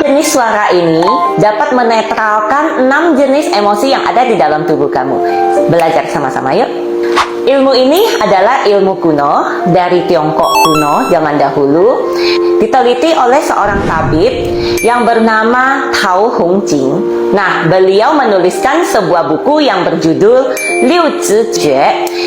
jenis suara ini dapat menetralkan 6 jenis emosi yang ada di dalam tubuh kamu. Belajar sama-sama yuk. Ilmu ini adalah ilmu kuno dari Tiongkok kuno zaman dahulu, diteliti oleh seorang tabib yang bernama Tao Hong Jing. Nah, beliau menuliskan sebuah buku yang berjudul Liu Zi Jue,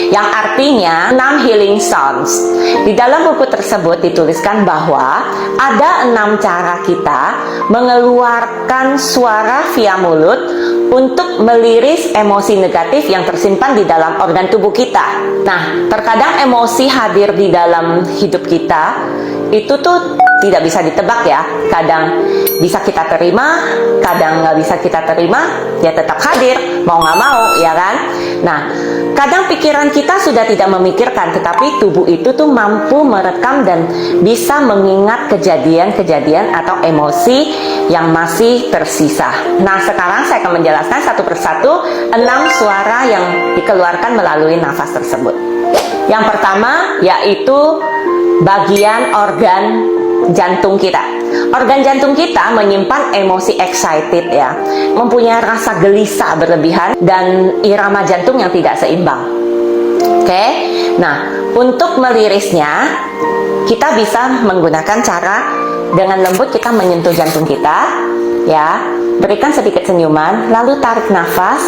yang artinya 6 healing sounds. Di dalam buku tersebut dituliskan bahwa ada 6 cara kita mengeluarkan suara via mulut untuk meliris emosi negatif yang tersimpan di dalam organ tubuh kita. Nah, terkadang emosi hadir di dalam hidup kita itu tuh tidak bisa ditebak ya. Kadang bisa kita terima, kadang nggak bisa kita terima, ya tetap hadir, mau nggak mau, ya kan? Nah, kadang pikiran kita sudah tidak memikirkan, tetapi tubuh itu tuh mampu merekam dan bisa mengingat kejadian-kejadian atau emosi yang masih tersisa. Nah, sekarang saya akan menjelaskan satu persatu 6 suara yang dikeluarkan melalui nafas tersebut. Yang pertama yaitu bagian organ jantung kita. Organ jantung kita menyimpan emosi excited ya, mempunyai rasa gelisah berlebihan dan irama jantung yang tidak seimbang. Oke, nah untuk melirisnya kita bisa menggunakan cara dengan lembut kita menyentuh jantung kita ya, berikan sedikit senyuman, lalu tarik nafas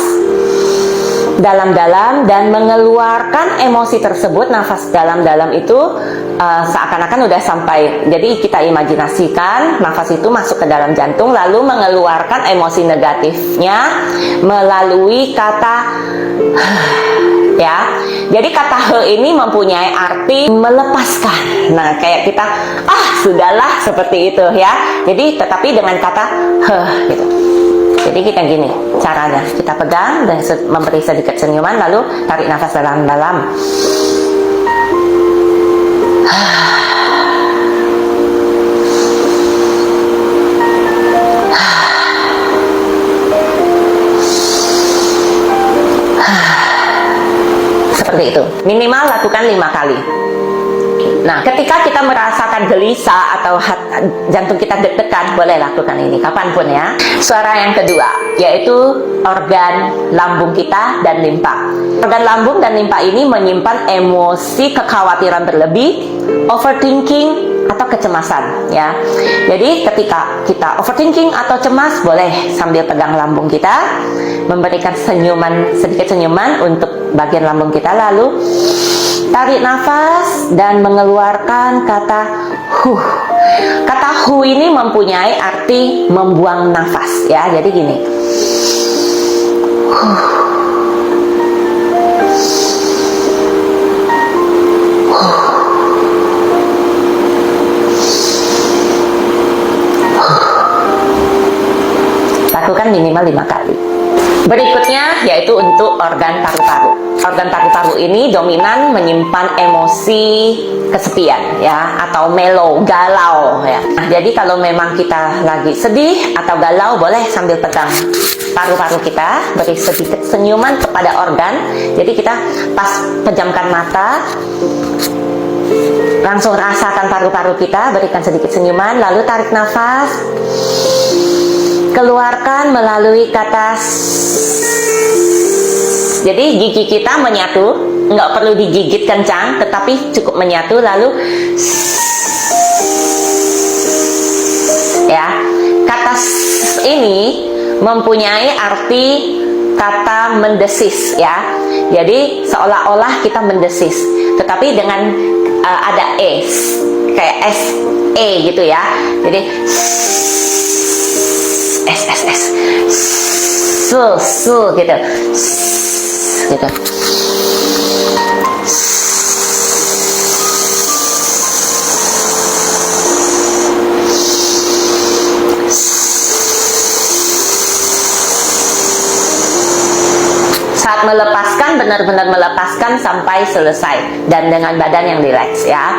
dalam-dalam dan mengeluarkan emosi tersebut. Nafas dalam-dalam itu seakan-akan udah sampai, jadi kita imajinasikan nafas itu masuk ke dalam jantung, lalu mengeluarkan emosi negatifnya melalui kata ya. Jadi kata he ini mempunyai arti melepaskan. Nah, kayak kita sudahlah seperti itu ya. Jadi tetapi dengan kata he gitu. Jadi kita gini caranya, kita pegang dan memberi sedikit senyuman, lalu tarik nafas dalam-dalam. Seperti itu. Minimal lakukan 5 kali. Nah, ketika kita merasakan gelisah atau jantung kita deg-degan, boleh lakukan ini kapanpun ya. Suara yang kedua yaitu organ lambung kita dan limpa. Organ lambung dan limpa ini menyimpan emosi kekhawatiran berlebih, overthinking atau kecemasan ya. Jadi ketika kita overthinking atau cemas, boleh sambil pegang lambung kita, memberikan senyuman, sedikit senyuman untuk bagian lambung kita, lalu tarik nafas dan mengeluarkan kata huh. Kata huh ini mempunyai arti membuang nafas ya. Jadi gini. Huh. Huh. Huh. Lakukan minimal 5 kali. Berikutnya yaitu untuk organ paru-paru. Organ paru-paru ini dominan menyimpan emosi kesepian ya, atau mellow, galau ya. Nah, jadi kalau memang kita lagi sedih atau galau, boleh sambil pegang paru-paru kita, beri sedikit senyuman kepada organ. Jadi kita pas pejamkan mata, langsung rasakan paru-paru kita, berikan sedikit senyuman, lalu tarik nafas, keluarkan melalui kata jadi gigi kita menyatu, nggak perlu digigit kencang, tetapi cukup menyatu, lalu ya. Kata ini mempunyai arti kata mendesis ya. Jadi seolah-olah kita mendesis, tetapi dengan ada kayak gitu ya. Jadi gitu. Gitu. Saat melepaskan, benar-benar melepaskan sampai selesai dan dengan badan yang rileks ya.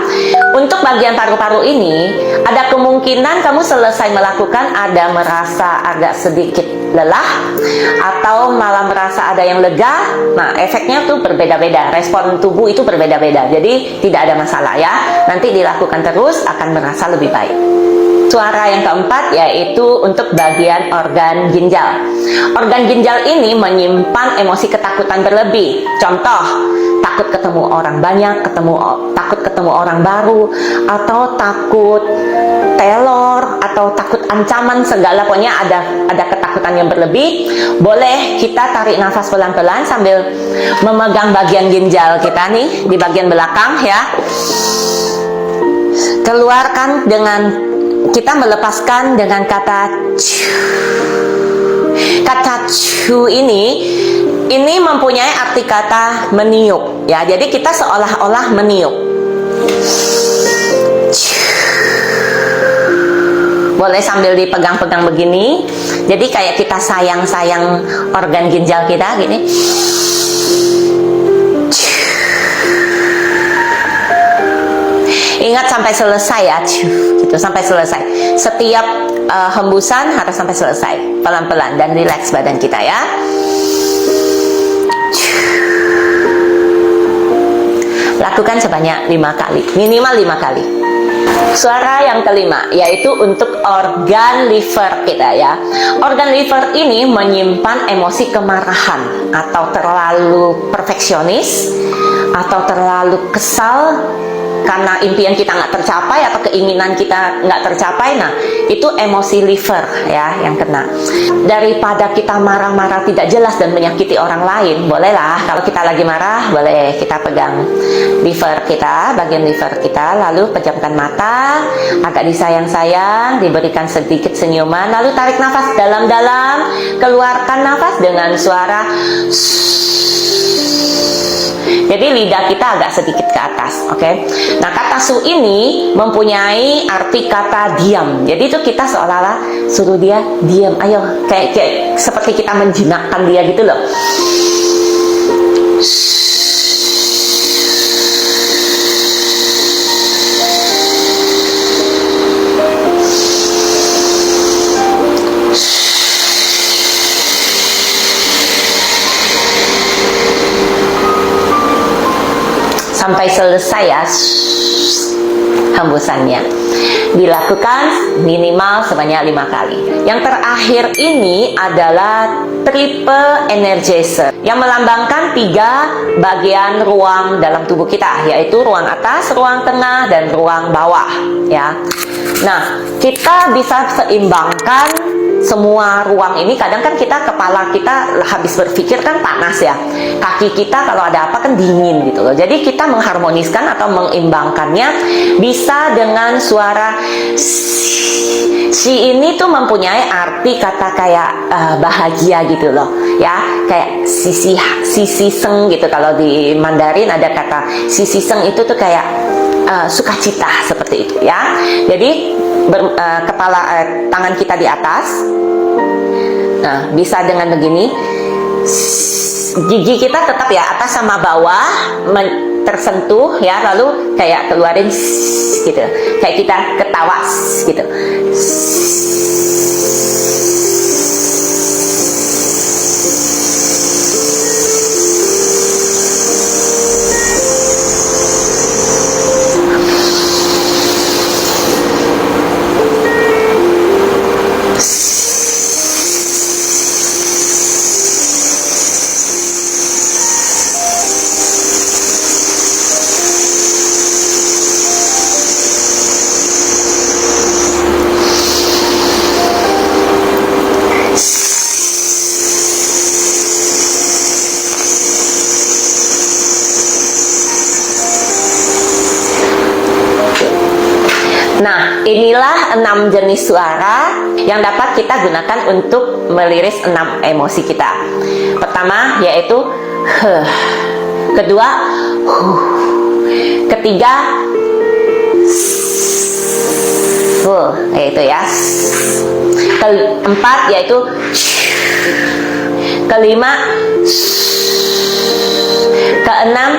Untuk bagian paru-paru ini ada kemungkinan kamu selesai melakukan ada merasa agak sedikit lelah atau malah merasa ada yang lega. Nah, efeknya tuh berbeda-beda, respon tubuh itu berbeda-beda. Jadi tidak ada masalah ya. Nanti dilakukan terus akan merasa lebih baik. Suara yang keempat yaitu untuk bagian organ ginjal. Organ ginjal ini menyimpan emosi ketakutan berlebih. Contoh, takut ketemu orang banyak, takut ketemu orang baru, atau takut teror, atau takut ancaman segala, pokoknya ada ketakutan yang berlebih. Boleh kita tarik nafas pelan-pelan sambil memegang bagian ginjal kita nih di bagian belakang ya. Keluarkan dengan kita melepaskan dengan kata cu. Kata cu ini mempunyai arti kata meniup ya. Jadi kita seolah-olah meniup. Boleh sambil dipegang-pegang begini. Jadi kayak kita sayang-sayang organ ginjal kita gini. Ingat sampai selesai ya, gitu, sampai selesai. Setiap hembusan harus sampai selesai, pelan-pelan dan rileks badan kita ya. Lakukan sebanyak 5 kali, minimal 5 kali. Suara yang kelima yaitu untuk organ liver kita ya. Organ liver ini menyimpan emosi kemarahan atau terlalu perfeksionis atau terlalu kesal karena impian kita nggak tercapai atau keinginan kita nggak tercapai. Nah, itu emosi liver ya yang kena. Daripada kita marah-marah tidak jelas dan menyakiti orang lain, bolehlah kalau kita lagi marah, boleh kita pegang liver kita, bagian liver kita, lalu pejamkan mata, agak disayang-sayang, diberikan sedikit senyuman, lalu tarik nafas dalam-dalam, keluarkan nafas dengan suara jadi lidah kita agak sedikit ke atas, oke? Nah, kata su ini mempunyai arti kata diam. Jadi itu kita seolah-olah suruh dia diam, ayo, kayak seperti kita menjinakkan dia gitu loh. Sampai selesai ya hembusannya. Dilakukan minimal sebanyak 5 kali. Yang terakhir ini adalah triple energizer yang melambangkan 3 bagian ruang dalam tubuh kita, yaitu ruang atas, ruang tengah, dan ruang bawah ya. Nah, kita bisa seimbangkan semua ruang ini. Kadang kan kepala kita habis berpikir kan panas ya, kaki kita kalau ada apa kan dingin gitu loh. Jadi kita mengharmoniskan atau mengimbangkannya bisa dengan suara si ini tuh mempunyai arti kata kayak bahagia gitu loh ya, kayak sisi seng gitu. Kalau di Mandarin ada kata sisi seng itu tuh kayak sukacita seperti itu ya. Jadi tangan kita di atas. Nah, bisa dengan begini. Gigi kita tetap ya atas sama bawah tersentuh ya, lalu kayak keluarin gitu. Kayak kita ketawa gitu. Nah, inilah 6 jenis suara yang dapat kita gunakan untuk meliris 6 emosi kita. Pertama yaitu kedua ketiga yaitu ya. Keempat yaitu kelima, keenam.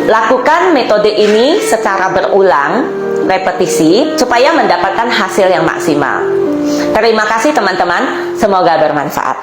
Lakukan metode ini secara berulang, repetisi, supaya mendapatkan hasil yang maksimal. Terima kasih teman-teman, semoga bermanfaat.